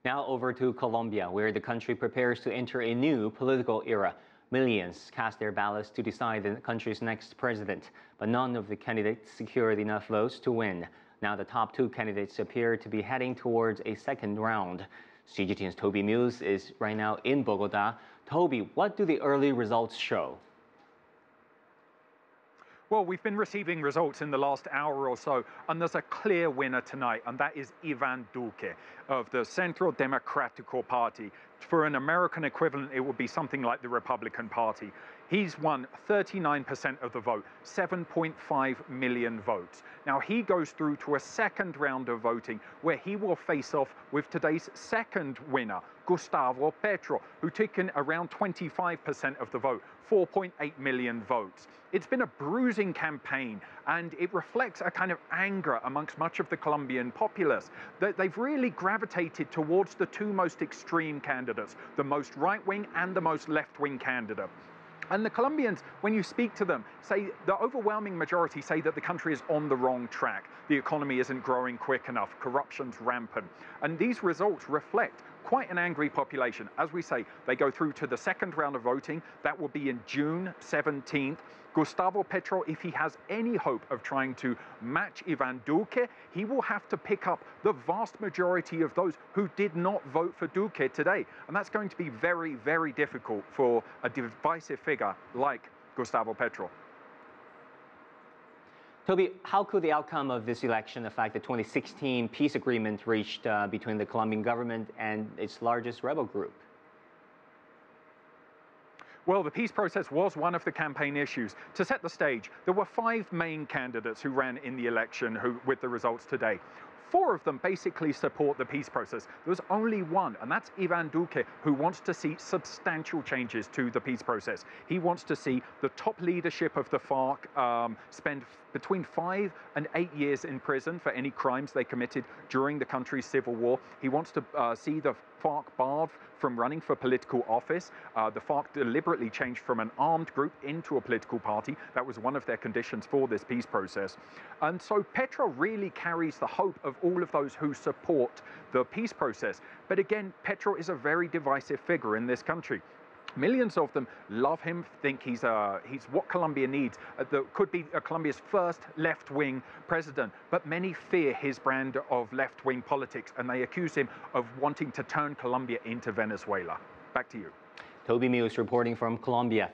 Now over to Colombia, where the country prepares to enter a new political era. Millions cast their ballots to decide the country's next president, but none of the candidates secured enough votes to win. Now the top two candidates appear to be heading towards a second round. CGTN's Toby Muse is right now in Bogota. Toby, what do the early results show? Well, we've been receiving results in the last hour or so, and there's a clear winner tonight, and that is Duque of the Centro Democrático Party. For an American equivalent, it would be something like the Republican Party. He's won 39% of the vote, 7.5 million votes. Now, he goes through to a second round of voting where he will face off with today's second winner, Petro, who took in around 25% of the vote, 4.8 million votes. It's been a bruising campaign, and it reflects a kind of anger amongst much of the Colombian populace that they've really gravitated towards the two most extreme candidates, the most right-wing and the most left-wing candidate. And the Colombians, when you speak to them, say the overwhelming majority say that the country is on the wrong track. The economy isn't growing quick enough. Corruption's rampant. And these results reflect quite an angry population. As we say, they go through to the second round of voting. That will be in June 17th. Petro, if he has any hope of trying to match Duque, he will have to pick up the vast majority of those who did not vote for Duque today. And that's going to be very, very difficult for a divisive figure like Petro. Toby, how could the outcome of this election affect the 2016 peace agreement reached between the Colombian government and its largest rebel group? Well, the peace process was one of the campaign issues. To set the stage, there were 5 main candidates who ran in the election with the results today. 4 of them basically support the peace process. There was only one, and that's Duque, who wants to see substantial changes to the peace process. He wants to see the top leadership of the FARC spend between 5 and 8 years in prison for any crimes they committed during the country's civil war. He wants to see the FARC barred from running for political office. The FARC deliberately changed from an armed group into a political party. That was one of their conditions for this peace process. And so Petro really carries the hope of all of those who support the peace process. But again, Petro is a very divisive figure in this country. Millions of them love him, think he's what Colombia needs, that could be Colombia's first left-wing president. But many fear his brand of left-wing politics, and they accuse him of wanting to turn Colombia into Venezuela. Back to you. Toby Muse reporting from Colombia.